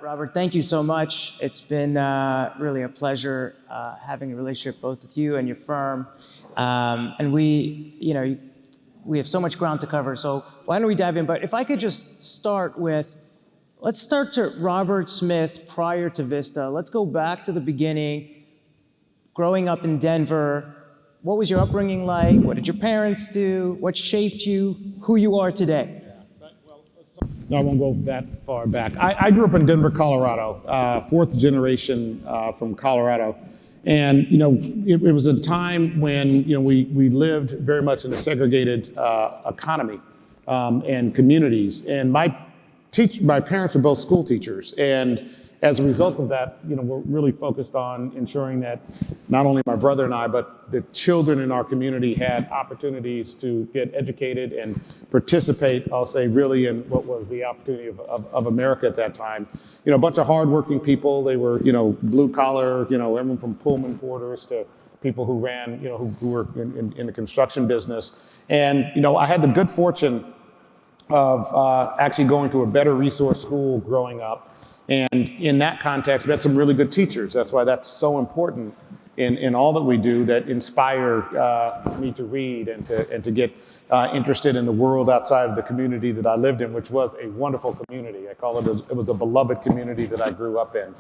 Robert, thank you so much. It's been really a pleasure having a relationship both with you and your firm. And we have so much ground to cover, so why don't we dive in? But if I could just start with, let's start to Robert Smith prior to Vista. Let's go back to the beginning. Growing up in Denver, what was your upbringing like? What did your parents do? What shaped you? Who you are today? No, I won't go that far back. I grew up in Denver, Colorado, fourth generation from Colorado. And, it was a time when, we lived very much in a segregated economy and communities. And my parents were both school teachers. And as a result of that, we're really focused on ensuring that not only my brother and I, but the children in our community had opportunities to get educated and participate, I'll say, really in what was the opportunity of America at that time. A bunch of hardworking people. They were, blue collar, everyone from Pullman porters to people who ran, who were in the construction business. And, I had the good fortune of actually going to a better resource school growing up. And in that context, we had some really good teachers. That's why that's so important in all that we do, that inspire me to read and to get interested in the world outside of the community that I lived in, which was a wonderful community. I call it was a beloved community that I grew up in.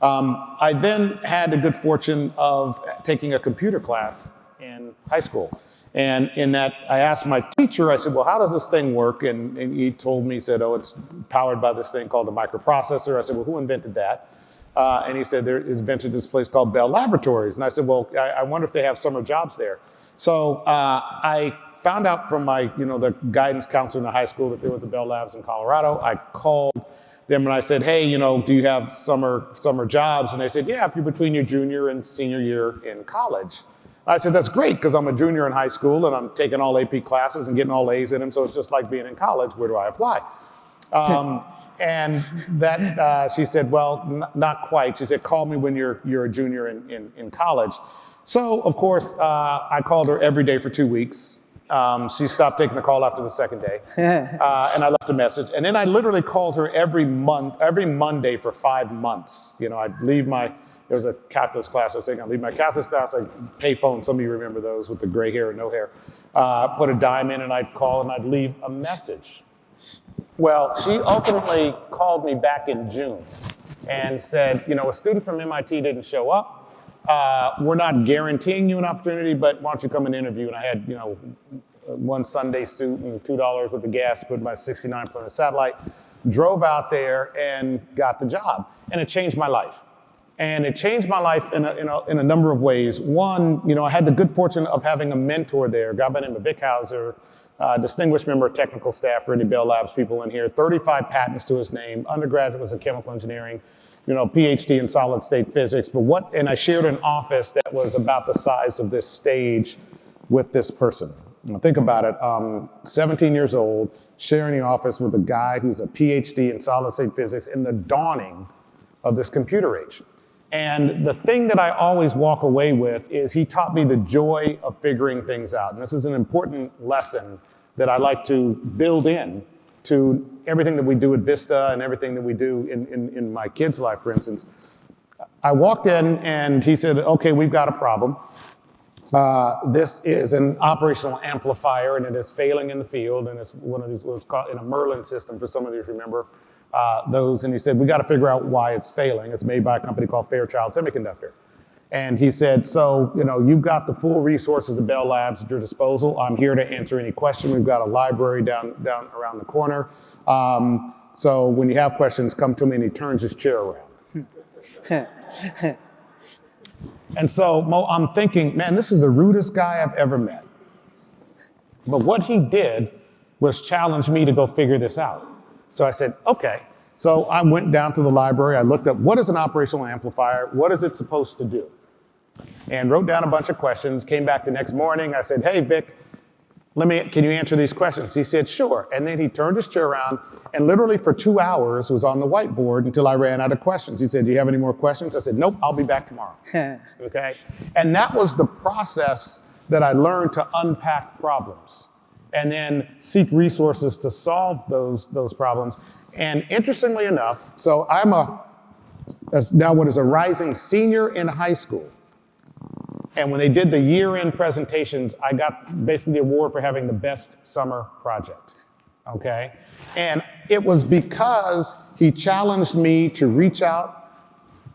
I then had the good fortune of taking a computer class in high school. And in that, I asked my teacher, I said, well, how does this thing work? And he told me, he said, oh, it's powered by this thing called the microprocessor. I said, well, who invented that? And he said, there is invented this place called Bell Laboratories. And I said, well, I wonder if they have summer jobs there. So I found out from my, the guidance counselor in the high school that there was the Bell Labs in Colorado. I called them and I said, hey, do you have summer jobs? And they said, yeah, if you're between your junior and senior year in college. I said, that's great, because I'm a junior in high school and I'm taking all AP classes and getting all A's in them, so it's just like being in college. Where do I apply? And that, she said, well, not quite. She said, call me when you're a junior in college. So, of course, I called her every day for 2 weeks. She stopped taking the call after the second day, and I left a message. And then I literally called her every Monday for 5 months. I'd leave there was a calculus class I was taking. I'd leave my calculus class, I'd pay phone, some of you remember those with the gray hair and no hair, put a dime in and I'd call and I'd leave a message. Well, she ultimately called me back in June and said, a student from MIT didn't show up. We're not guaranteeing you an opportunity, but why don't you come and interview? And I had, one Sunday suit and $2 worth of gas, put my 69 Plymouth Satellite, drove out there and got the job. And it changed my life. And it changed my life in a number of ways. One, I had the good fortune of having a mentor there, a guy by the name of Vic Hauser, distinguished member of technical staff for any Bell Labs people in here, 35 patents to his name, undergraduate was in chemical engineering, PhD in solid state physics. And I shared an office that was about the size of this stage with this person. Now think about it, 17 years old, sharing the office with a guy who's a PhD in solid state physics in the dawning of this computer age. And the thing that I always walk away with is he taught me the joy of figuring things out. And this is an important lesson that I like to build in to everything that we do at Vista and everything that we do in my kids' life, for instance. I walked in and he said, okay, we've got a problem. This is an operational amplifier and it is failing in the field. And it's one of these, what's called in a Merlin system, for some of you who remember those. And he said, we got to figure out why it's failing. It's made by a company called Fairchild Semiconductor. And he said, so, you've got the full resources of Bell Labs at your disposal. I'm here to answer any question. We've got a library down around the corner. So when you have questions, come to me. And he turns his chair around. And so, Mo, I'm thinking, man, this is the rudest guy I've ever met. But what he did was challenge me to go figure this out. So I said, okay. So I went down to the library. I looked up, what is an operational amplifier? What is it supposed to do? And wrote down a bunch of questions, came back the next morning. I said, hey, Vic, can you answer these questions? He said, sure. And then he turned his chair around and literally for 2 hours was on the whiteboard until I ran out of questions. He said, do you have any more questions? I said, nope, I'll be back tomorrow. Okay. And that was the process that I learned to unpack problems and then seek resources to solve those problems. And interestingly enough, so I'm now what is a rising senior in high school. And when they did the year-end presentations, I got basically the award for having the best summer project, okay? And it was because he challenged me to reach out,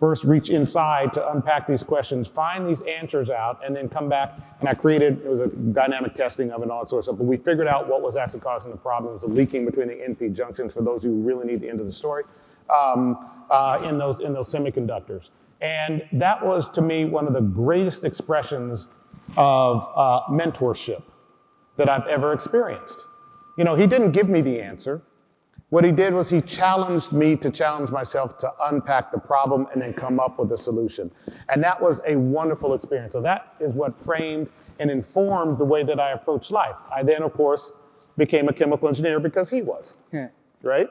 first reach inside to unpack these questions, find these answers out, and then come back. And I created, it was a dynamic testing of it and all that sort of stuff, but we figured out what was actually causing the problem. It was the leaking between the NP junctions, for those who really need the end of the story, in those semiconductors. And that was, to me, one of the greatest expressions of mentorship that I've ever experienced. You know, he didn't give me the answer. What he did was he challenged me to challenge myself to unpack the problem and then come up with a solution. And that was a wonderful experience. So that is what framed and informed the way that I approached life. I then, of course, became a chemical engineer because he was, right?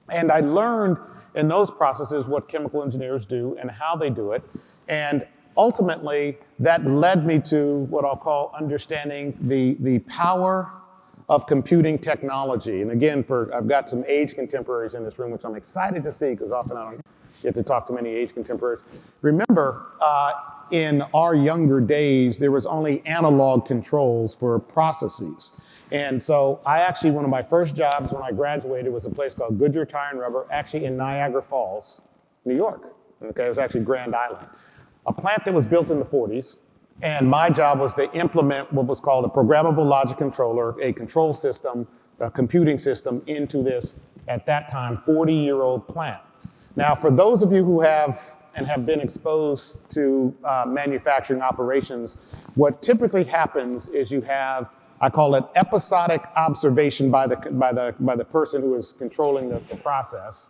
And I learned in those processes what chemical engineers do and how they do it. And ultimately, that led me to what I'll call understanding the power of computing technology. And again, I've got some age contemporaries in this room, which I'm excited to see, because often I don't get to talk to many age contemporaries. Remember, in our younger days, there was only analog controls for processes. And so I actually, one of my first jobs when I graduated was a place called Goodyear Tire and Rubber, actually in Niagara Falls, New York. Okay, it was actually Grand Island. A plant that was built in the 40s. And my job was to implement what was called a programmable logic controller, a control system, a computing system into this, at that time, 40-year-old plant. Now, for those of you who have been exposed to manufacturing operations, what typically happens is you have, I call it episodic observation by the person who is controlling the process,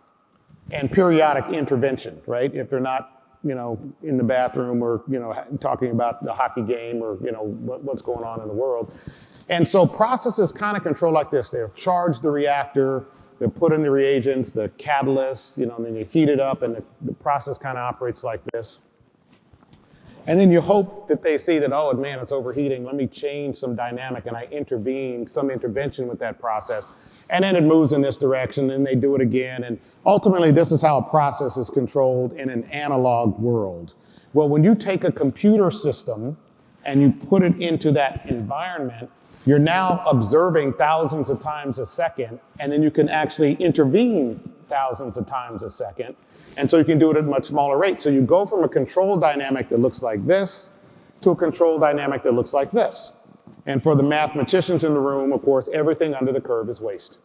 and periodic intervention, right? If they're not, you know, in the bathroom or, you know, talking about the hockey game or, you know, what's going on in the world. And so processes kind of control like this. They'll charge the reactor, they'll put in the reagents, the catalysts, you know, and then you heat it up and the process kind of operates like this. And then you hope that they see that, oh man, it's overheating, let me change some dynamic, and I intervene, some intervention with that process. And then it moves in this direction, and they do it again. And ultimately, this is how a process is controlled in an analog world. Well, when you take a computer system and you put it into that environment, you're now observing thousands of times a second, and then you can actually intervene thousands of times a second. And so you can do it at a much smaller rate. So you go from a control dynamic that looks like this to a control dynamic that looks like this. And for the mathematicians in the room, of course, everything under the curve is waste,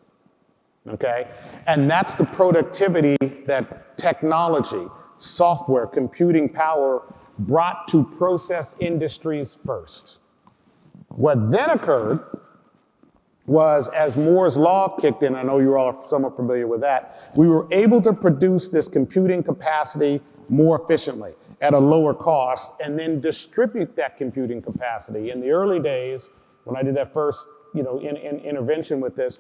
okay? And that's the productivity that technology, software, computing power brought to process industries first. What then occurred was, as Moore's law kicked in, I know you're all somewhat familiar with that, we were able to produce this computing capacity more efficiently at a lower cost, and then distribute that computing capacity. In the early days, when I did that first, you know, intervention with this,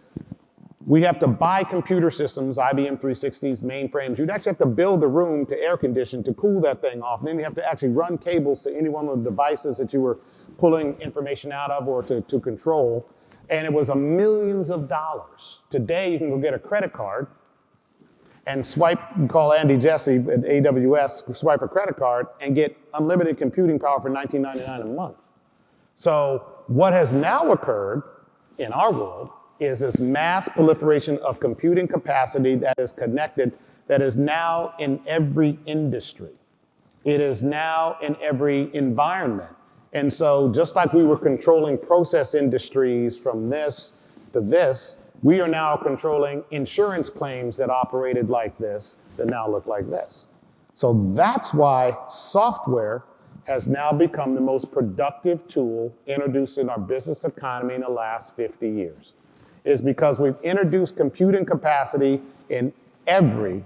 we have to buy computer systems, IBM 360s, mainframes. You'd actually have to build a room to air condition to cool that thing off. And then you have to actually run cables to any one of the devices that you were pulling information out of or to control. And it was millions of dollars. Today, you can go get a credit card and swipe, call Andy Jesse at AWS, swipe a credit card and get unlimited computing power for $19.99 a month. So what has now occurred in our world is this mass proliferation of computing capacity that is connected, that is now in every industry. It is now in every environment. And so just like we were controlling process industries from this to this, we are now controlling insurance claims that operated like this, that now look like this. So that's why software has now become the most productive tool introduced in our business economy in the last 50 years. Is because we've introduced computing capacity in every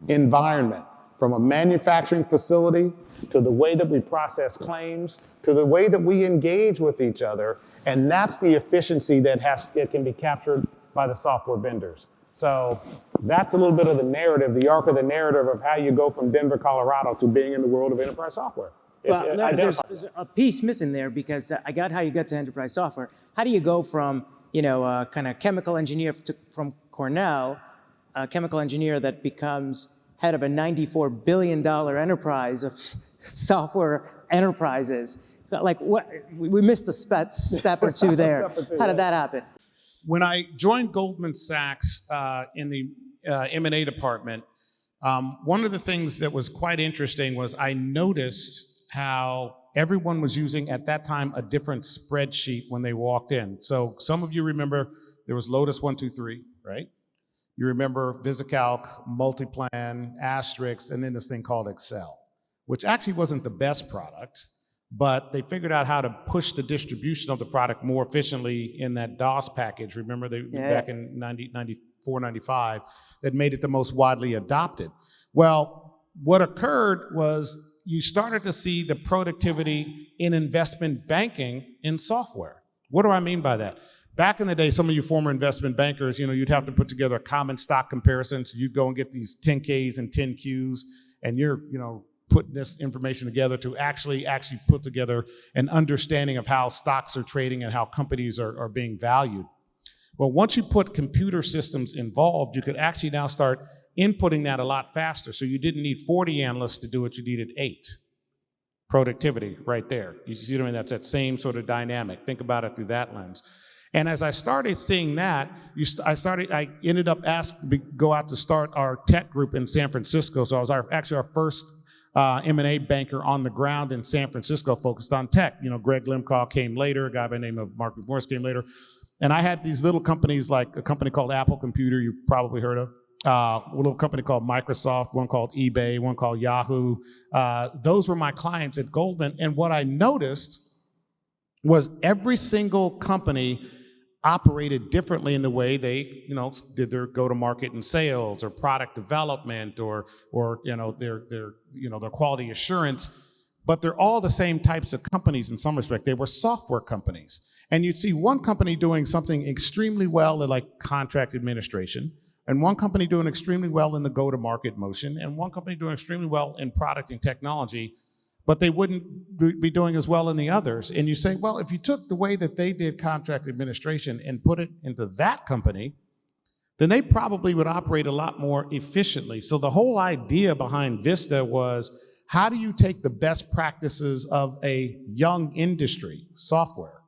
environment, from a manufacturing facility to the way that we process claims, to the way that we engage with each other, and that's the efficiency that can be captured by the software vendors. So that's a little bit of the narrative, the arc of the narrative of how you go from Denver, Colorado to being in the world of enterprise software. Well, there's a piece missing there, because I got how you got to enterprise software. How do you go from, you know, kind of chemical engineer from Cornell a chemical engineer that becomes head of a $94 billion enterprise of software enterprises. Like, what? We missed a step or two there. How did that happen? When I joined Goldman Sachs in the M&A department, one of the things that was quite interesting was I noticed how everyone was using, at that time, a different spreadsheet when they walked in. So some of you remember there was Lotus 123, right? You remember VisiCalc, Multiplan, Asterisk, and then this thing called Excel, which actually wasn't the best product, but they figured out how to push the distribution of the product more efficiently in that DOS package. Remember, back in 94, 95, that made it the most widely adopted. Well, what occurred was you started to see the productivity in investment banking in software. What do I mean by that? Back in the day, some of you former investment bankers, you'd have to put together a common stock comparison. So you'd go and get these 10Ks and 10Qs, and you're, putting this information together to actually put together an understanding of how stocks are trading and how companies are being valued. Well, once you put computer systems involved, you could actually now start inputting that a lot faster. So you didn't need 40 analysts to do it, you needed 8. Productivity right there. You see what I mean? That's that same sort of dynamic. Think about it through that lens. And as I started seeing that, I ended up asked to go out to start our tech group in San Francisco. So I was actually our first M&A banker on the ground in San Francisco focused on tech. Greg Limcaugh came later, a guy by the name of Mark Morris came later. And I had these little companies, like a company called Apple Computer, you probably heard of, a little company called Microsoft, one called eBay, one called Yahoo. Those were my clients at Goldman. And what I noticed was every single company operated differently in the way they, did their go-to-market and sales, or product development, or their quality assurance. But they're all the same types of companies in some respect. They were software companies. And you'd see one company doing something extremely well in like contract administration, and one company doing extremely well in the go-to-market motion, and one company doing extremely well in product and technology, but they wouldn't be doing as well in the others. And you say, well, if you took the way that they did contract administration and put it into that company, then they probably would operate a lot more efficiently. So the whole idea behind Vista was, how do you take the best practices of a young industry, software,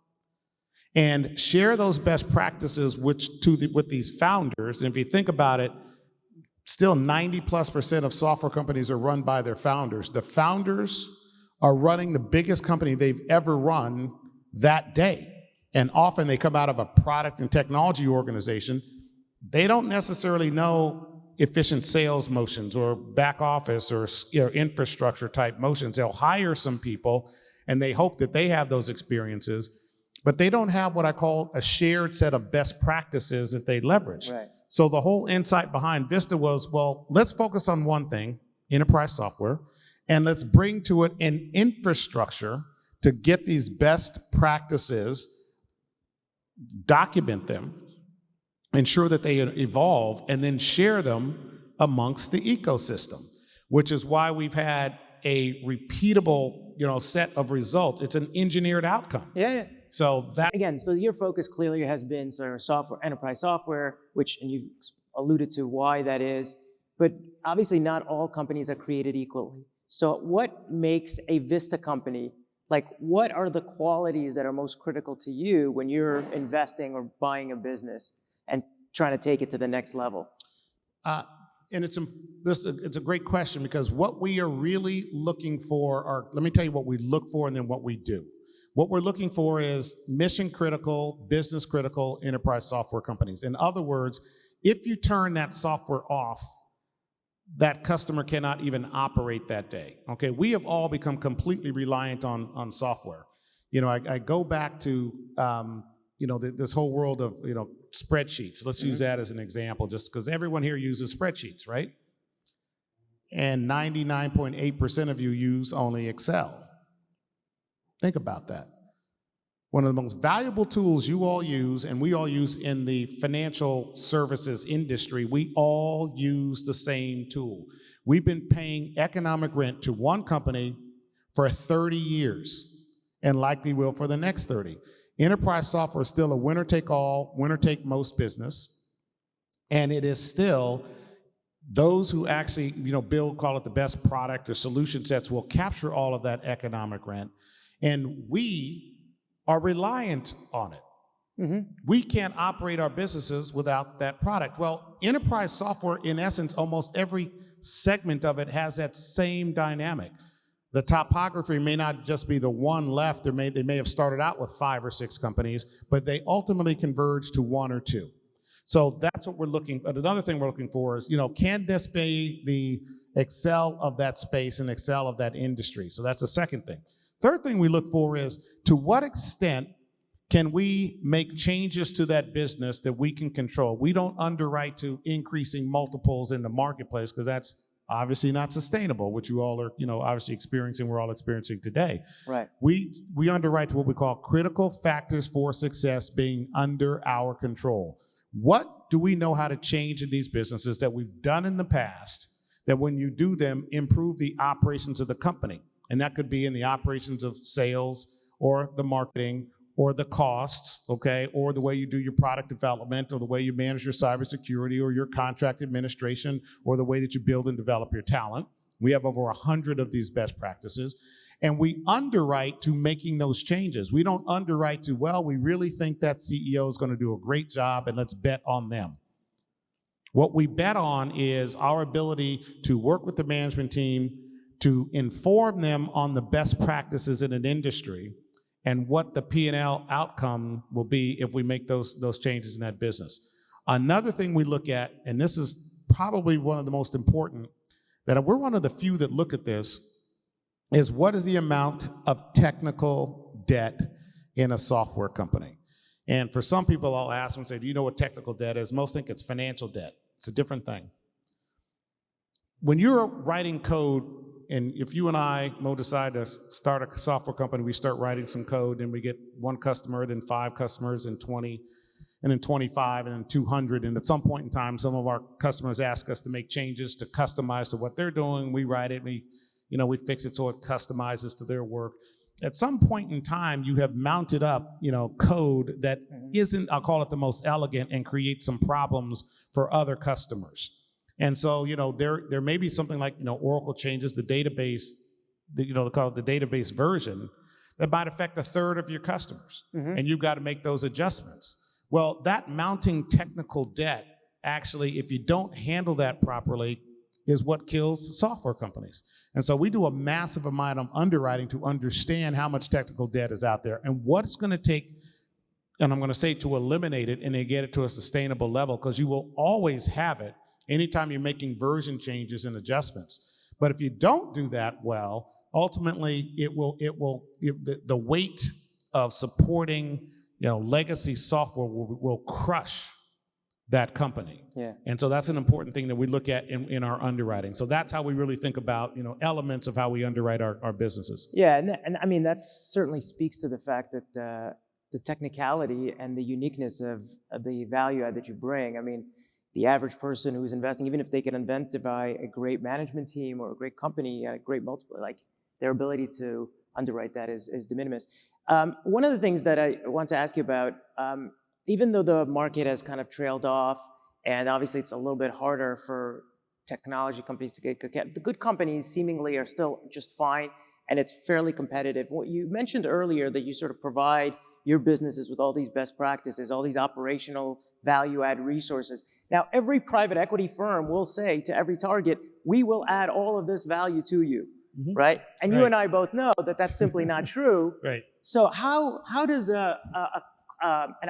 and share those best practices with these founders? And if you think about it, still 90+% of software companies are run by their founders. The founders are running the biggest company they've ever run that day. And often they come out of a product and technology organization. They don't necessarily know efficient sales motions or back office or infrastructure type motions. They'll hire some people and they hope that they have those experiences, but they don't have what I call a shared set of best practices that they leverage. Right. So the whole insight behind Vista was, well, let's focus on one thing, enterprise software, and let's bring to it an infrastructure to get these best practices, document them, ensure that they evolve, and then share them amongst the ecosystem, which is why we've had a repeatable, set of results. It's an engineered outcome. Yeah. So that Again, so your focus clearly has been sort of software, enterprise software, and you've alluded to why that is, but obviously not all companies are created equally. So what makes a Vista company, like what are the qualities that are most critical to you when you're investing or buying a business and trying to take it to the next level? And it's a great question, because what we are really looking for are, let me tell you what we look for and then what we do. What we're looking for is mission critical, business critical enterprise software companies. In other words, if you turn that software off, that customer cannot even operate that day. Okay, we have all become completely reliant on software. I go back to this whole world of spreadsheets. Let's use that as an example, just because everyone here uses spreadsheets, right? And 99.8% of you use only Excel. Think about that. One of the most valuable tools you all use, and we all use in the financial services industry, we all use the same tool. We've been paying economic rent to one company for 30 years, and likely will for the next 30. Enterprise software is still a winner-take-all, winner-take-most business. And it is still those who actually, build, call it the best product or solution sets, will capture all of that economic rent. And we are reliant on it. We can't operate our businesses without that product. Well, enterprise software, in essence, almost every segment of it has that same dynamic. The topography may not just be the one left. They may have started out with 5 or 6 companies, but they ultimately converge to 1 or 2. So that's what we're looking for. Another thing we're looking for is, can this be the Excel of that space and Excel of that industry? So that's the second thing. Third thing we look for is, to what extent can we make changes to that business that we can control? We don't underwrite to increasing multiples in the marketplace, because that's obviously not sustainable, which you all are, obviously experiencing, we're all experiencing today. Right. We underwrite to what we call critical factors for success being under our control. What do we know how to change in these businesses that we've done in the past, that when you do them, improve the operations of the company? And that could be in the operations of sales or the marketing or the costs, okay, or the way you do your product development, or the way you manage your cybersecurity, or your contract administration, or the way that you build and develop your talent. We have over 100 of these best practices, and we underwrite to making those changes. We don't underwrite to, well, we really think that CEO is going to do a great job, and let's bet on them. What we bet on is our ability to work with the management team to inform them on the best practices in an industry, and what the P&L outcome will be if we make those changes in that business. Another thing we look at, and this is probably one of the most important, that we're one of the few that look at this, is what is the amount of technical debt in a software company? And for some people, I'll ask them and say, do you know what technical debt is? Most think it's financial debt. It's a different thing. When you're writing code, and if you and I, Mo, decide to start a software company, we start writing some code, and we get 1 customer, then 5 customers, and 20, and then 25, and then 200. And at some point in time, some of our customers ask us to make changes to customize to what they're doing. We write it, we fix it so it customizes to their work. At some point in time, you have mounted up, code that isn't, I'll call it the most elegant, and create some problems for other customers. And so, there may be something like, Oracle changes the database, they call it the database version, that might affect 1/3 of your customers. And you've got to make those adjustments. Well, that mounting technical debt, actually, if you don't handle that properly, is what kills software companies. And so we do a massive amount of underwriting to understand how much technical debt is out there and what it's going to take, and I'm going to say, to eliminate it and to get it to a sustainable level, because you will always have it anytime you're making version changes and adjustments. But if you don't do that well, ultimately the weight of supporting, legacy software will crush that company. Yeah. And so that's an important thing that we look at in our underwriting. So that's how we really think about, elements of how we underwrite our businesses. Yeah, and I mean, that certainly speaks to the fact that the technicality and the uniqueness of the value add that you bring. I mean, the average person who's investing, even if they can identify a great management team or a great company, a great multiple, like, their ability to underwrite that is de minimis. One of the things that I want to ask you about, even though the market has kind of trailed off, and obviously it's a little bit harder for technology companies to get good, the good companies seemingly are still just fine, and it's fairly competitive. What you mentioned earlier, that you sort of provide your businesses with all these best practices, all these operational value-add resources. Now, every private equity firm will say to every target, we will add all of this value to you, right? And you and I both know that that's simply not true. Right. So how does an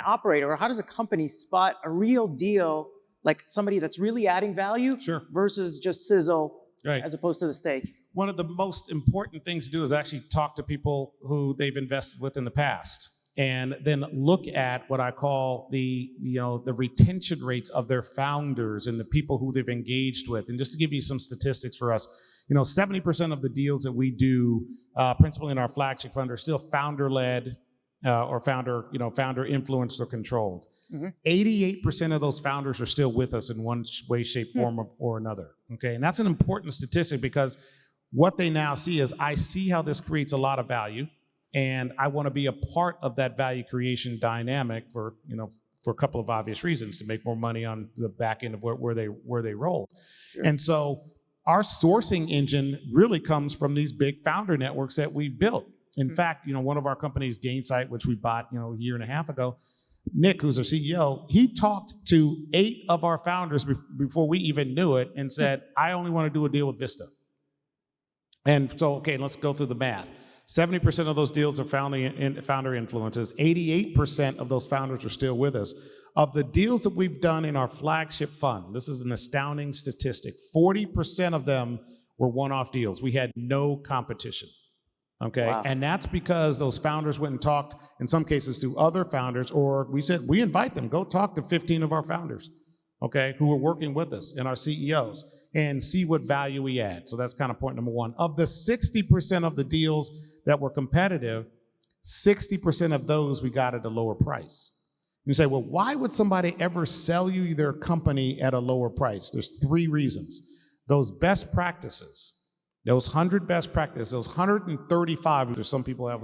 operator, or how does a company spot a real deal, like somebody that's really adding value versus just sizzle, as opposed to the steak? One of the most important things to do is actually talk to people who they've invested with in the past, and then look at what I call the retention rates of their founders and the people who they've engaged with. And just to give you some statistics for us, 70% of the deals that we do, principally in our flagship fund, are still founder-led or founder influenced or controlled. 88% of those founders are still with us in one way, shape, form, or another. Okay, and that's an important statistic, because what they now see is, I see how this creates a lot of value, and I want to be a part of that value creation dynamic for for a couple of obvious reasons: to make more money on the back end of where they rolled. Sure. And so our sourcing engine really comes from these big founder networks that we've built. In fact, one of our companies, Gainsight, which we bought, a year and a half ago, Nick, who's our CEO, he talked to 8 of our founders before we even knew it and said, I only want to do a deal with Vista. And so, okay, let's go through the math. 70% of those deals are founder influences. 88% of those founders are still with us. Of the deals that we've done in our flagship fund, this is an astounding statistic, 40% of them were one-off deals. We had no competition, okay? Wow. And that's because those founders went and talked, in some cases, to other founders, or we said, we invite them, go talk to 15 of our founders, okay, who are working with us and our CEOs, and see what value we add. So that's kind of point number one. Of the 60% of the deals that were competitive, 60% of those we got at a lower price. You say, well, why would somebody ever sell you their company at a lower price? There's 3 reasons. Those best practices, those 100 best practices, those 135, there's some people have,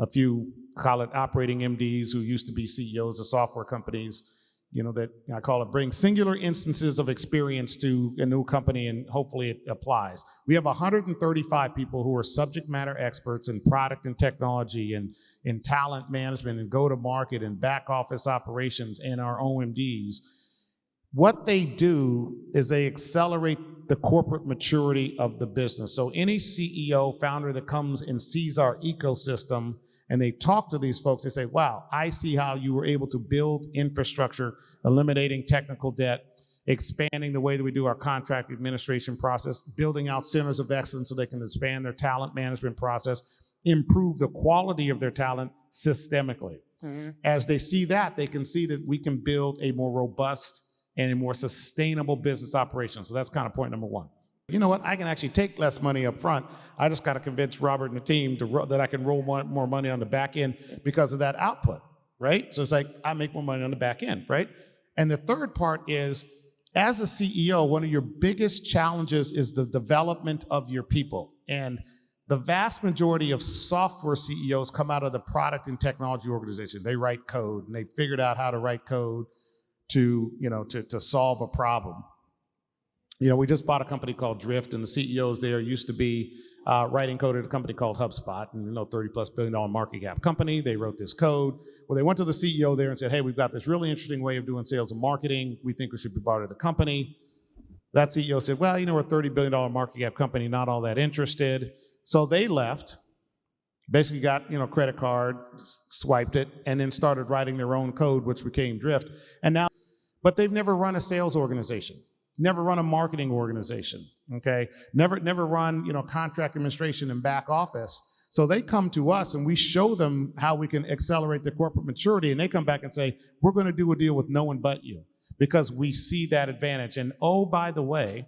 a few, call it operating MDs who used to be CEOs of software companies, that I call it bring singular instances of experience to a new company, and hopefully it applies. We have 135 people who are subject matter experts in product and technology and in talent management and go-to-market and back office operations and our OMDs. What they do is they accelerate the corporate maturity of the business. So any CEO, founder that comes and sees our ecosystem and they talk to these folks, they say, wow, I see how you were able to build infrastructure, eliminating technical debt, expanding the way that we do our contract administration process, building out centers of excellence so they can expand their talent management process, improve the quality of their talent systemically. Mm-hmm. As they see that, they can see that we can build a more robust and a more sustainable business operation. So that's kind of point number one. You know what? I can actually take less money up front. I just got to convince Robert and the team that I can roll more money on the back end because of that output, right? So it's like I make more money on the back end, right? And the third part is, as a CEO, one of your biggest challenges is the development of your people. And the vast majority of software CEOs come out of the product and technology organization. They write code, and they figured out how to write code to solve a problem. We just bought a company called Drift, and the CEOs there used to be writing code at a company called HubSpot, and $30+ billion market cap company. They wrote this code. Well, they went to the CEO there and said, hey, we've got this really interesting way of doing sales and marketing. We think we should be part of the company. That CEO said, well, we're a $30 billion market cap company, not all that interested. So they left, basically got, credit card, swiped it, and then started writing their own code, which became Drift. But they've never run a sales organization. Never run a marketing organization, okay? Never run, contract administration and back office. So they come to us and we show them how we can accelerate their corporate maturity, and they come back and say, we're gonna do a deal with no one but you because we see that advantage. And oh, by the way,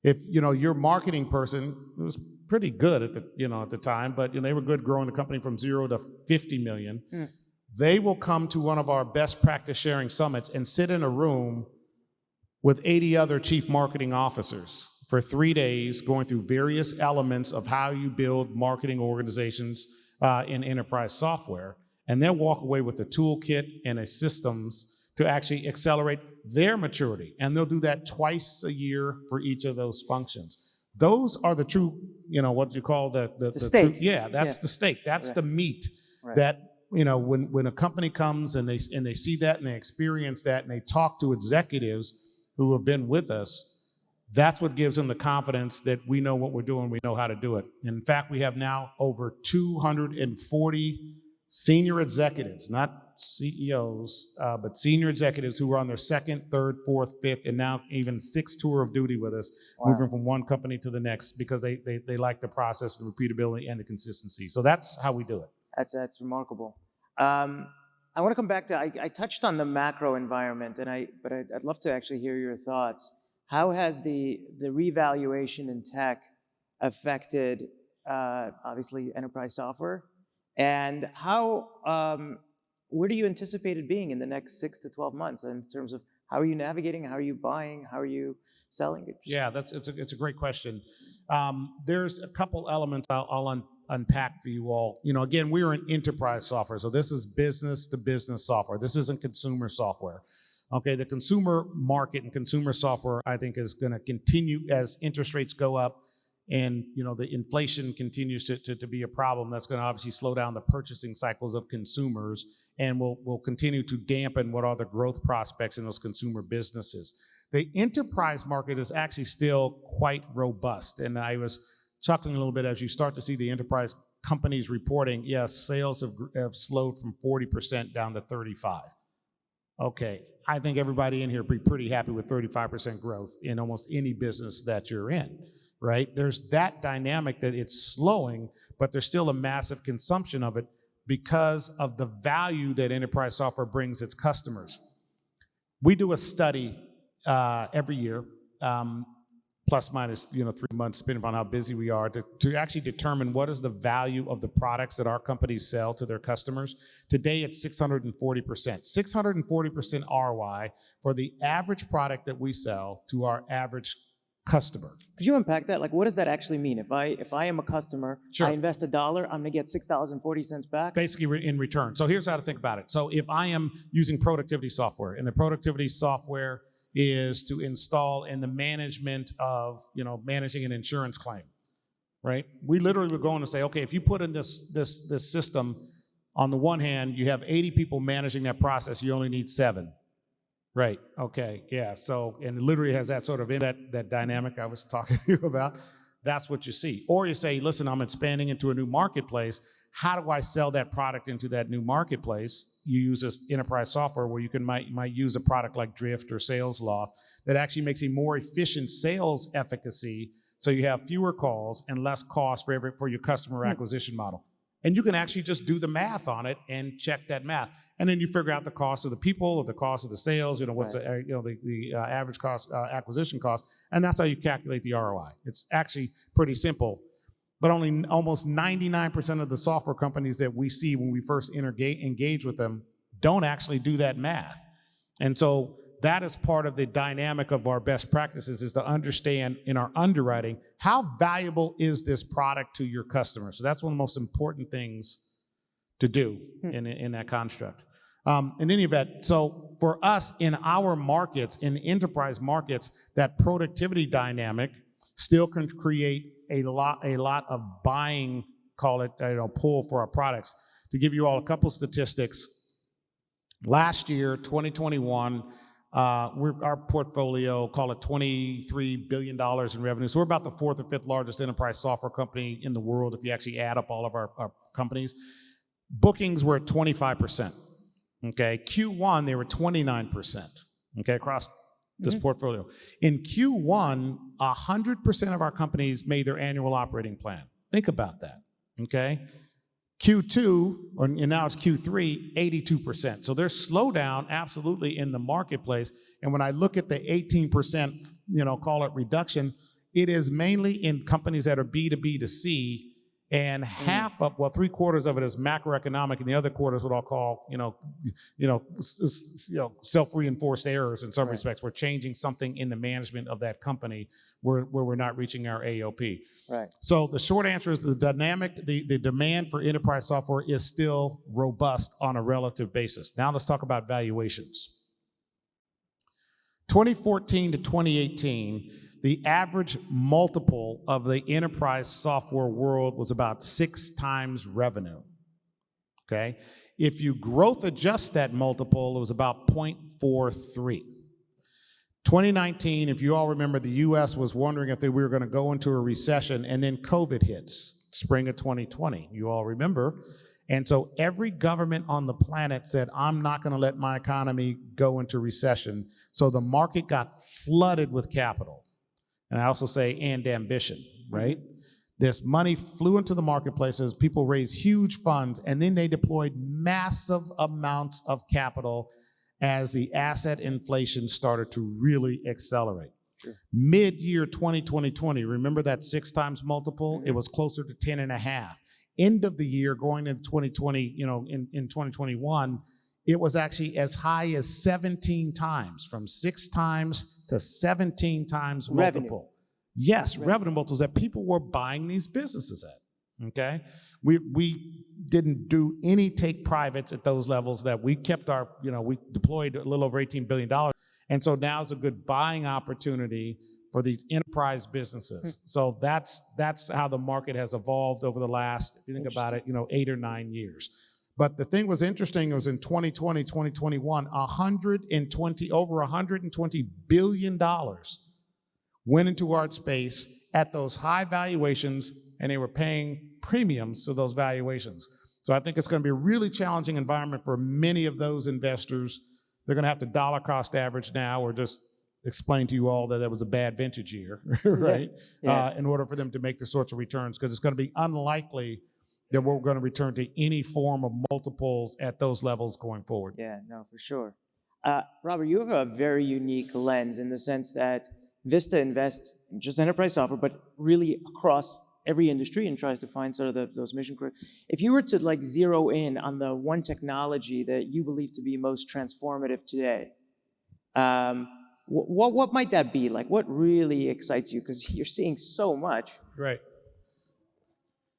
if your marketing person was pretty good at the time, but they were good growing the company from 0 to 50 million, they will come to one of our best practice sharing summits and sit in a room with 80 other chief marketing officers for 3 days, going through various elements of how you build marketing organizations in enterprise software. And they'll walk away with a toolkit and a systems to actually accelerate their maturity. And they'll do that twice a year for each of those functions. Those are the true, what you call the steak. That's the steak. That's right. The meat. Right. That, when a company comes and they see that and they experience that and they talk to executives who have been with us, that's what gives them the confidence that we know what we're doing, we know how to do it. In fact, we have now over 240 senior executives, not CEOs, but senior executives who are on their second, third, fourth, fifth, and now even sixth tour of duty with us, moving from one company to the next because they like the process, the repeatability, and the consistency. So that's how we do it. That's remarkable. I want to come back to, I touched on the macro environment, but I'd love to actually hear your thoughts. How has the revaluation in tech affected, obviously, enterprise software? And where do you anticipate it being in the next 6 to 12 months in terms of how are you navigating, how are you buying, how are you selling it? Yeah, it's a great question. There's a couple elements I'll unpack for you all. Again, we're in enterprise software, so this is business to business software. This isn't consumer software. Okay, the consumer market and consumer software, I think, is going to continue as interest rates go up and the inflation continues to be a problem. That's going to obviously slow down the purchasing cycles of consumers and will continue to dampen what are the growth prospects in those consumer businesses. The enterprise market is actually still quite robust, and I was chuckling a little bit as you start to see the enterprise companies reporting, yes, sales have slowed from 40% down to 35%. Okay, I think everybody in here would be pretty happy with 35% growth in almost any business that you're in, right? There's that dynamic that it's slowing, but there's still a massive consumption of it because of the value that enterprise software brings its customers. We do a study every year, plus minus 3 months, depending on how busy we are, to actually determine what is the value of the products that our companies sell to their customers. Today, it's 640%. 640% ROI for the average product that we sell to our average customer. Could you unpack that? Like, what does that actually mean? If I am a customer, sure. I invest $1, I'm going to get $6.40 back? Basically in return. So here's how to think about it. So if I am using productivity software, and the productivity software is to install in the management of, managing an insurance claim, right? We literally were going to say, okay, if you put in this system, on the one hand, you have 80 people managing that process, you only need 7. Right, okay, yeah, so, and it literally has that sort of, that dynamic I was talking to you about. That's what you see. Or you say, listen, I'm expanding into a new marketplace. How do I sell that product into that new marketplace? You use this enterprise software where you might use a product like Drift or SalesLoft that actually makes a more efficient sales efficacy, so you have fewer calls and less cost for your customer acquisition model. And you can actually just do the math on it and check that math. And then you figure out the cost of the people or the cost of the sales, what's the average cost, acquisition cost, and that's how you calculate the ROI. It's actually pretty simple, but almost 99% of the software companies that we see when we first engage with them don't actually do that math. And so that is part of the dynamic of our best practices, is to understand in our underwriting, how valuable is this product to your customer? So that's one of the most important things to do in that construct. In any event, so for us in our markets, in enterprise markets, that productivity dynamic still can create a lot of buying, call it, pull for our products. To give you all a couple statistics, last year, 2021, our portfolio, call it $23 billion in revenue. So we're about the 4th or 5th largest enterprise software company in the world if you actually add up all of our companies. Bookings were at 25%. Okay, Q1 they were 29%. Okay, across this portfolio. In Q1, 100% of our companies made their annual operating plan. Think about that. Okay. Q2, and now it's Q3, 82%. So there's slowdown absolutely in the marketplace. And when I look at the 18%, call it reduction, it is mainly in companies that are B2B to C, and half of, 3/4 of it is macroeconomic, and the other quarter is what I'll call, self-reinforced errors in some respects. We're changing something in the management of that company where we're not reaching our AOP. Right. So the short answer is the demand for enterprise software is still robust on a relative basis. Now let's talk about valuations. 2014 to 2018, the average multiple of the enterprise software world was about 6 times revenue, okay? If you growth adjust that multiple, it was about 0.43. 2019, if you all remember, the US was wondering if we were gonna go into a recession, and then COVID hits, spring of 2020, you all remember? And so every government on the planet said, I'm not gonna let my economy go into recession. So the market got flooded with capital. And I also say, and ambition, right? This money flew into the marketplaces, people raised huge funds, and then they deployed massive amounts of capital as the asset inflation started to really accelerate. Sure. Mid-year 2020, remember that 6 times multiple? It was closer to 10.5. End of the year, going into 2020, in 2021, it was actually as high as 17 times, from 6 times to 17 times multiple. Revenue. Yes, revenue multiples that people were buying these businesses at, okay? We didn't do any take privates at those levels that we kept our, we deployed a little over $18 billion. And so now's a good buying opportunity for these enterprise businesses. So that's how the market has evolved over the last, if you think about it, 8 or 9 years. But the thing was interesting, it was in 2020, 2021, over $120 billion went into our space at those high valuations, and they were paying premiums to those valuations. So I think it's going to be a really challenging environment for many of those investors. They're going to have to dollar cost average now, or just explain to you all that was a bad vintage year, right? Yeah. In order for them to make the sorts of returns, because it's going to be unlikely that we're going to return to any form of multiples at those levels going forward. Yeah, no, for sure. Robert, you have a very unique lens in the sense that Vista invests in just enterprise software, but really across every industry and tries to find sort of those mission critical. If you were to like zero in on the one technology that you believe to be most transformative today, what might that be? Like, what really excites you? Because you're seeing so much. Right.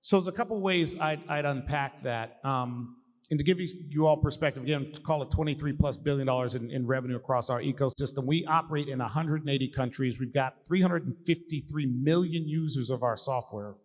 So there's a couple ways I'd unpack that. And to give you all perspective, again, call it $23+ billion in revenue across our ecosystem. We operate in 180 countries. We've got 353 million users of our software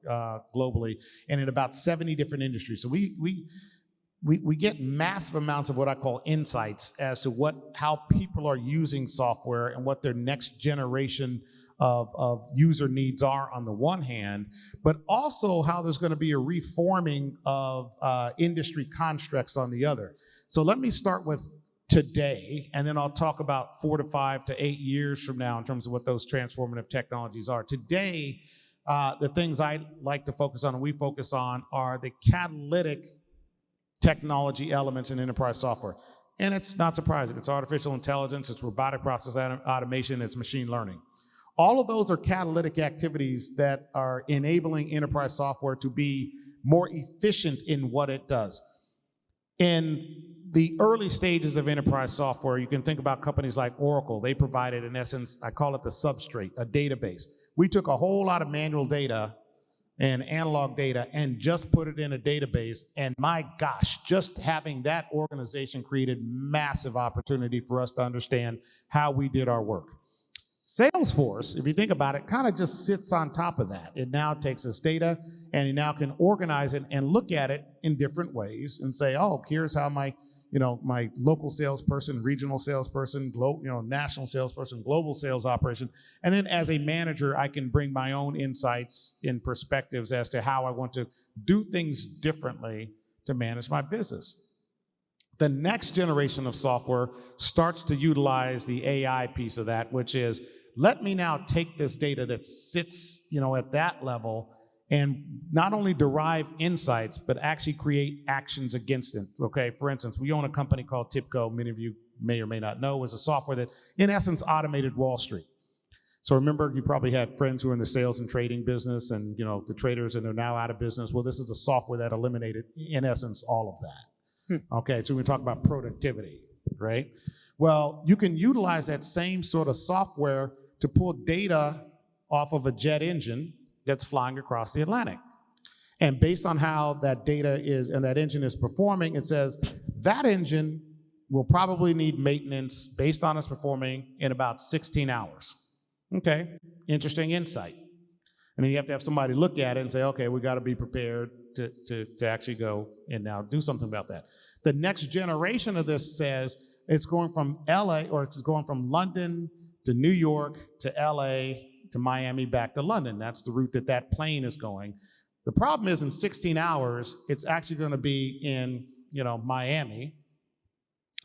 globally, and in about 70 different industries. So we get massive amounts of what I call insights as to how people are using software and what their next generation of user needs are on the one hand, but also how there's going to be a reforming of industry constructs on the other. So let me start with today, and then I'll talk about 4 to 5 to 8 years from now in terms of what those transformative technologies are. Today, the things I like to focus on and we focus on are the catalytic technology elements in enterprise software. And it's not surprising. It's artificial intelligence, it's robotic process automation, it's machine learning. All of those are catalytic activities that are enabling enterprise software to be more efficient in what it does. In the early stages of enterprise software, you can think about companies like Oracle. They provided, in essence, I call it the substrate, a database. We took a whole lot of manual data and analog data and just put it in a database, and my gosh, just having that organization created massive opportunity for us to understand how we did our work. Salesforce, if you think about it, kind of just sits on top of that. It now takes this data and it now can organize it and look at it in different ways and say, oh, here's how my local salesperson, regional salesperson, national salesperson, global sales operation. And then as a manager, I can bring my own insights and perspectives as to how I want to do things differently to manage my business. The next generation of software starts to utilize the AI piece of that, which is, let me now take this data that sits, at that level and not only derive insights, but actually create actions against it. Okay, for instance, we own a company called TIBCO. Many of you may or may not know, is a software that, in essence, automated Wall Street. So remember, you probably had friends who are in the sales and trading business, and the traders, and they're now out of business. Well, this is a software that eliminated, in essence, all of that. Okay, so we talk about productivity, right? Well, you can utilize that same sort of software to pull data off of a jet engine that's flying across the Atlantic. And based on how that data is and that engine is performing, it says that engine will probably need maintenance based on its performing in about 16 hours. Okay, interesting insight. And then you have to have somebody look at it and say, okay, we got to be prepared to actually go and now do something about that. The next generation of this says it's going from LA, or it's going from London to New York to LA to Miami back to London. That's the route that plane is going. The problem is in 16 hours, it's actually going to be in, Miami,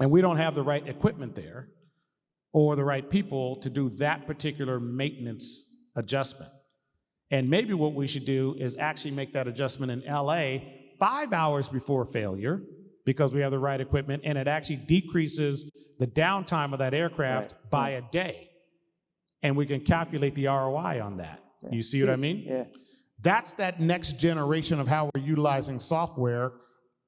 and we don't have the right equipment there or the right people to do that particular maintenance adjustment. And maybe what we should do is actually make that adjustment in LA 5 hours before failure, because we have the right equipment, and it actually decreases the downtime of that aircraft by a day. And we can calculate the ROI on that. You see what I mean? Yeah. That's that next generation of how we're utilizing software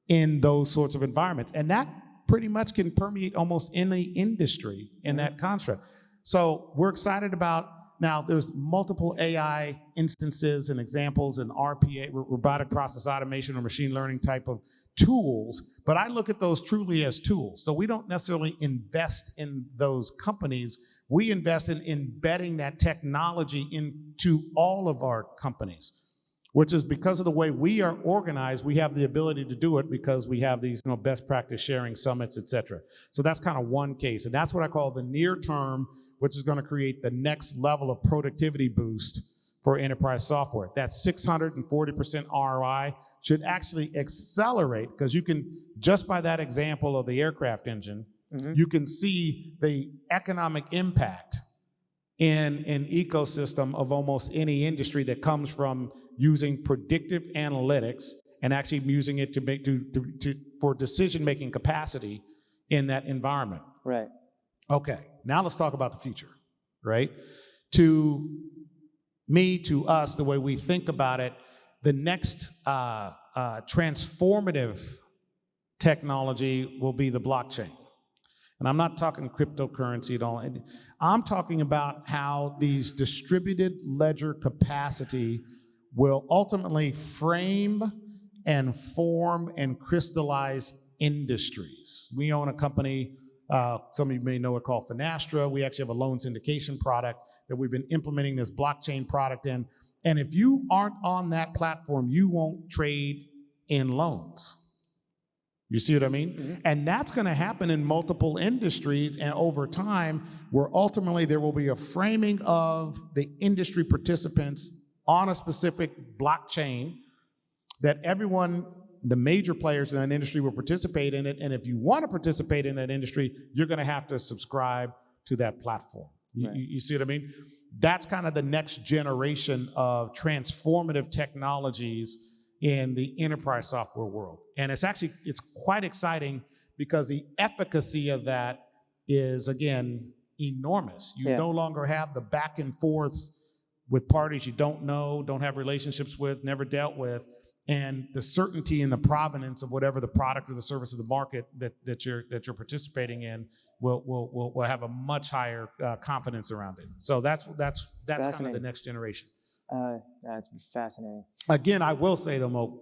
in those sorts of environments. And that pretty much can permeate almost any industry in that construct. So we're excited about Now, there's multiple AI instances and examples in RPA, robotic process automation or machine learning type of tools, but I look at those truly as tools. So we don't necessarily invest in those companies. We invest in embedding that technology into all of our companies, which is because of the way we are organized, we have the ability to do it because we have these best practice sharing summits, et cetera. So that's kind of one case. And that's what I call the near term, which is going to create the next level of productivity boost for enterprise software. That 640% ROI should actually accelerate, because you can, just by that example of the aircraft engine, you can see the economic impact in an ecosystem of almost any industry that comes from using predictive analytics and actually using it for decision-making capacity in that environment. Right. Okay, now let's talk about the future, right? To me, to us, the way we think about it, the next transformative technology will be the blockchain. And I'm not talking cryptocurrency at all. I'm talking about how these distributed ledger capacity will ultimately frame and form and crystallize industries. We own a company, some of you may know it, called Finastra. We actually have a loan syndication product that we've been implementing this blockchain product in. And if you aren't on that platform, you won't trade in loans. You see what I mean? And that's going to happen in multiple industries, and over time, where ultimately there will be a framing of the industry participants on a specific blockchain that everyone, the major players in that industry, will participate in it. And if you want to participate in that industry, you're going to have to subscribe to that platform. Right. You see what I mean? That's kind of the next generation of transformative technologies in the enterprise software world. And it's quite exciting because the efficacy of that is, again, enormous. You no longer have the back and forths with parties you don't know, don't have relationships with, never dealt with, and the certainty and the provenance of whatever the product or the service of the market that you're participating in will have a much higher confidence around it. So that's kind of the next generation. That's fascinating. Again, I will say though, Mo,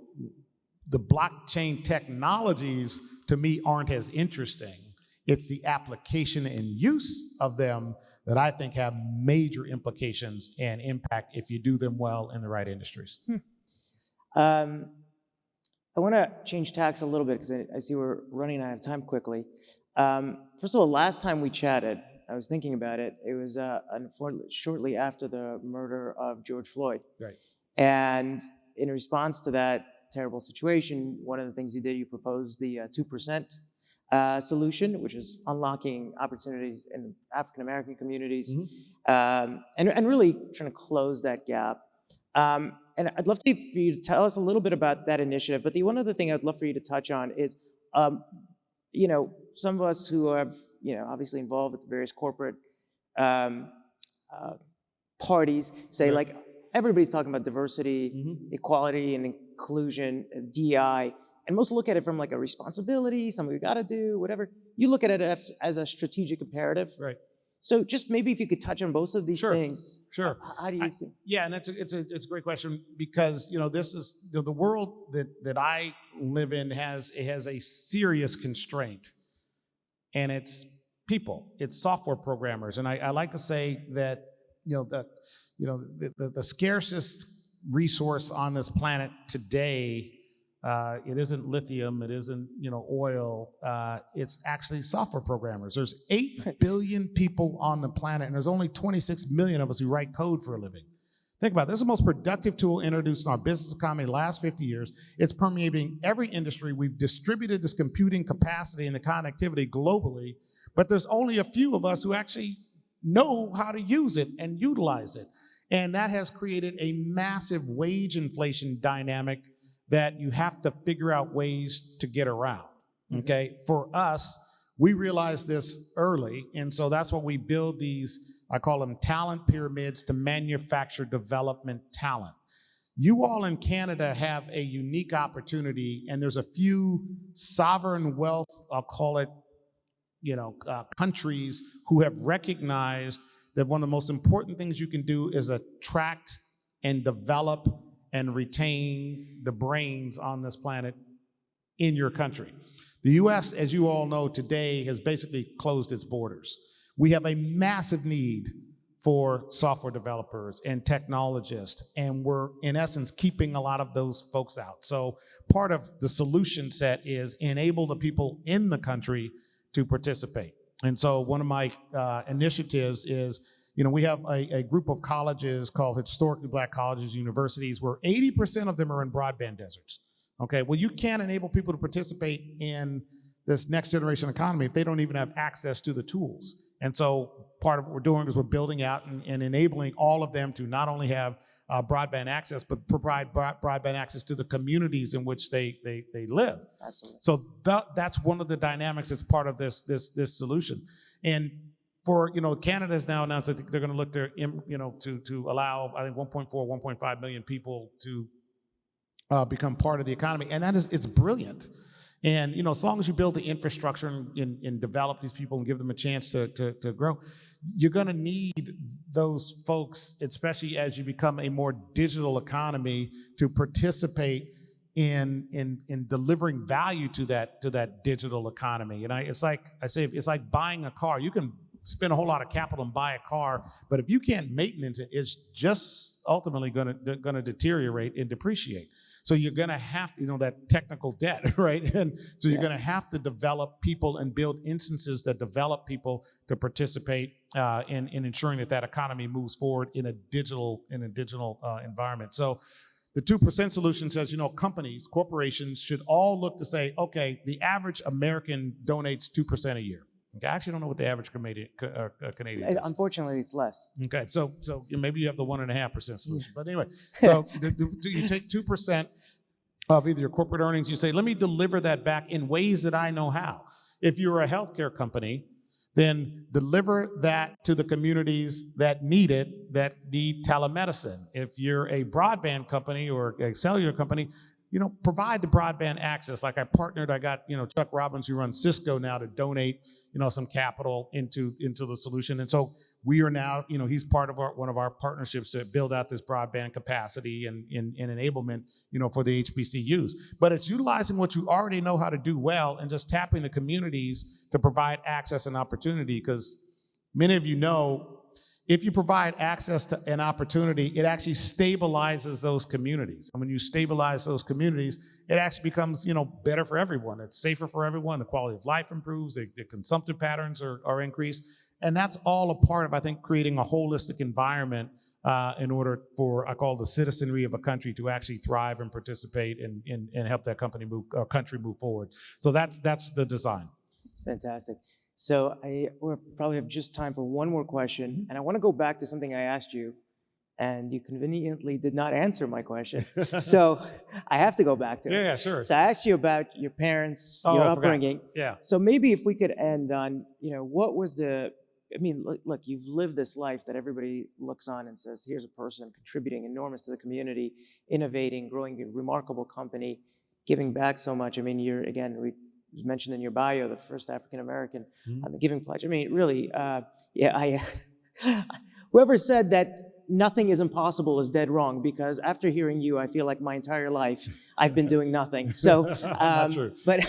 the blockchain technologies to me aren't as interesting. It's the application and use of them that I think have major implications and impact if you do them well in the right industries. I want to change tacks a little bit because I see we're running out of time quickly. First of all, last time we chatted, I was thinking about it. It was shortly after the murder of George Floyd. Right. And in response to that terrible situation, one of the things you did, you proposed the 2% solution, which is unlocking opportunities in African-American communities, and really trying to close that gap. And I'd love for you to tell us a little bit about that initiative. But the one other thing I'd love for you to touch on is, some of us who have, obviously involved with the various corporate parties say, like, everybody's talking about diversity, equality, and inclusion, DEI, and most look at it from like a responsibility, something we got to do, whatever. You look at it as a strategic imperative. Right. So just maybe if you could touch on both of these things. Sure. How do you see? Yeah, and it's a great question because this is the world that I live in has a serious constraint, and it's people, it's software programmers, and I like to say that the scarcest resource on this planet today. It isn't lithium, it isn't oil, it's actually software programmers. There's 8 billion people on the planet, and there's only 26 million of us who write code for a living. Think about it. This is the most productive tool introduced in our business economy in the last 50 years. It's permeating every industry. We've distributed this computing capacity and the connectivity globally, but there's only a few of us who actually know how to use it and utilize it. And that has created a massive wage inflation dynamic that you have to figure out ways to get around, okay? For us, we realized this early, and so that's why we build these, I call them talent pyramids, to manufacture development talent. You all in Canada have a unique opportunity, and there's a few sovereign wealth, I'll call it, countries who have recognized that one of the most important things you can do is attract and develop and retain the brains on this planet in your country. The U.S., as you all know today, has basically closed its borders. We have a massive need for software developers and technologists, and we're, in essence, keeping a lot of those folks out. So part of the solution set is enable the people in the country to participate. And so one of my initiatives is, we have a group of colleges called Historically Black Colleges, Universities, where 80% of them are in broadband deserts. Okay, well, you can't enable people to participate in this next generation economy if they don't even have access to the tools. And so part of what we're doing is we're building out and enabling all of them to not only have broadband access, but provide broadband access to the communities in which they live. Absolutely. So that's one of the dynamics that's part of this solution. And for, Canada has now announced that they're going to look to allow, I think, 1.4, 1.5 million people to become part of the economy. And it's brilliant. And, as long as you build the infrastructure and develop these people and give them a chance to grow, you're going to need those folks, especially as you become a more digital economy, to participate in delivering value to that digital economy. And it's like buying a car. You can spend a whole lot of capital and buy a car, but if you can't maintenance it, it's just ultimately going to deteriorate and depreciate. So you're going to have, that technical debt, right? And so you're going to have to develop people and build instances that develop people to participate in ensuring that economy moves forward in a digital environment. So the 2% solution says, companies, corporations should all look to say, okay, the average American donates 2% a year. Okay, I actually don't know what the average Canadian is. Unfortunately, it's less. Okay, so maybe you have the 1.5% solution. But anyway, so you take 2% of either your corporate earnings, you say, let me deliver that back in ways that I know how. If you're a healthcare company, then deliver that to the communities that need it, that need telemedicine. If you're a broadband company or a cellular company, provide the broadband access. Like I got, Chuck Robbins, who runs Cisco now, to donate, some capital into the solution. And so we are now, he's part of one of our partnerships to build out this broadband capacity and enablement, for the HBCUs. But it's utilizing what you already know how to do well and just tapping the communities to provide access and opportunity. Because many of you know, if you provide access to an opportunity, it actually stabilizes those communities. And when you stabilize those communities, it actually becomes, better for everyone. It's safer for everyone. The quality of life improves. The consumptive patterns are increased. And that's all a part of, I think, creating a holistic environment in order for, I call it, the citizenry of a country to actually thrive and participate and help that country move forward. So that's the design. Fantastic. So we'll probably have just time for one more question, and I want to go back to something I asked you, and you conveniently did not answer my question. So I have to go back to it. Yeah, sure. So I asked you about your parents, your upbringing. Yeah. So maybe if we could end on, what was look, you've lived this life that everybody looks on and says, here's a person contributing enormous to the community, innovating, growing a remarkable company, giving back so much. We mentioned in your bio, the first African-American on the Giving Pledge. Really, whoever said that nothing is impossible is dead wrong, because after hearing you, I feel like my entire life I've been doing nothing. So, but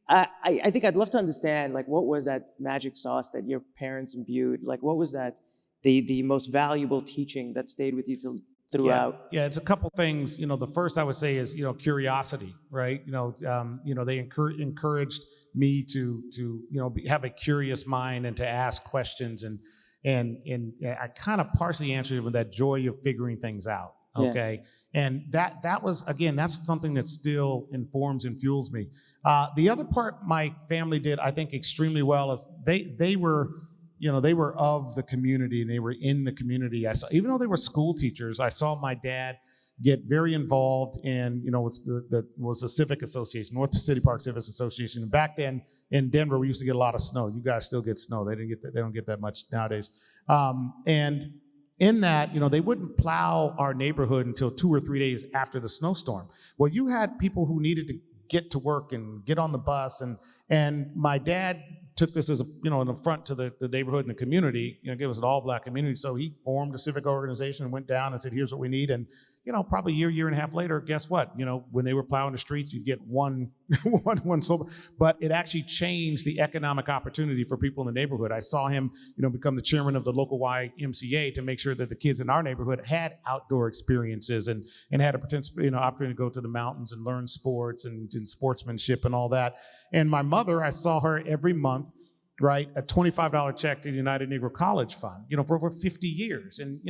I think I'd love to understand, what was that magic sauce that your parents imbued? What was that, the most valuable teaching that stayed with you throughout? Yeah, it's a couple things. The first I would say is, curiosity, right? They encouraged me to have a curious mind and to ask questions, and I kind of partially answered it with that joy of figuring things out. Okay, and that was, again, that's something that still informs and fuels me. The other part my family did, I think, extremely well is they were of the community, and they were in the community. Even though they were school teachers, I saw my dad get very involved in, was the Civic Association, North City Park Civic Association. And back then in Denver, we used to get a lot of snow. You guys still get snow. They don't get that much nowadays. And in that, they wouldn't plow our neighborhood until 2 or 3 days after the snowstorm. Well, you had people who needed to get to work and get on the bus, and my dad took this as an affront to the neighborhood and the community, give us an all-black community. So he formed a civic organization and went down and said, here's what we need. And, probably a year and a half later, guess what? When they were plowing the streets, you'd get one sober. But it actually changed the economic opportunity for people in the neighborhood. I saw him, become the chairman of the local YMCA to make sure that the kids in our neighborhood had outdoor experiences and had a potential, opportunity to go to the mountains and learn sports and sportsmanship and all that. And my mother, I saw her every month write a $25 check to the United Negro College Fund, for over 50 years. And,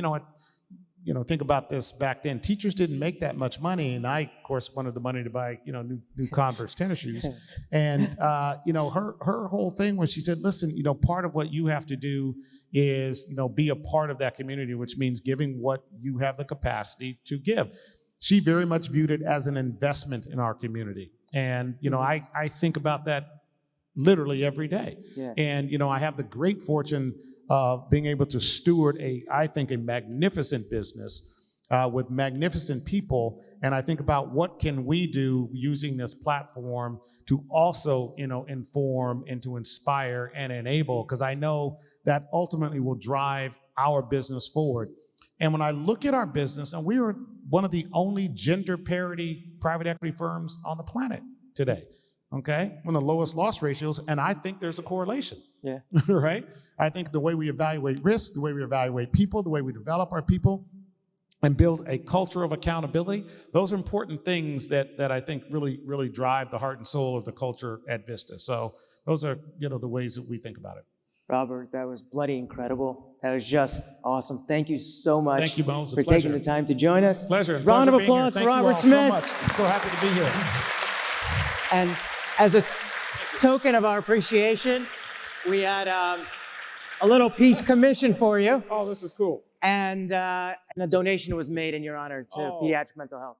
think about this back then. Teachers didn't make that much money, and I, of course, wanted the money to buy, new Converse tennis shoes. And her whole thing was, she said, listen, part of what you have to do is, be a part of that community, which means giving what you have the capacity to give. She very much viewed it as an investment in our community, and I think about that literally every day. Yeah. And, I have the great fortune of being able to steward I think a magnificent business with magnificent people. And I think about what can we do using this platform to also, inform and to inspire and enable, because I know that ultimately will drive our business forward. And when I look at our business, and we are one of the only gender parity private equity firms on the planet today. Okay, one of the lowest loss ratios, and I think there's a correlation. Yeah. Right? I think the way we evaluate risk, the way we evaluate people, the way we develop our people, and build a culture of accountability, those are important things that I think really drive the heart and soul of the culture at Vista. So those are, the ways that we think about it. Robert, that was bloody incredible. That was just awesome. Thank you so much. Thank you, Mo. It was a for pleasure. taking the time to join us. Pleasure. Round of Pleasure being applause here. for Thank you Robert all Smith. so much. I'm so happy to be here. And as a token of our appreciation, we had a little piece commissioned for you. Oh, this is cool. And a donation was made in your honor to pediatric mental health.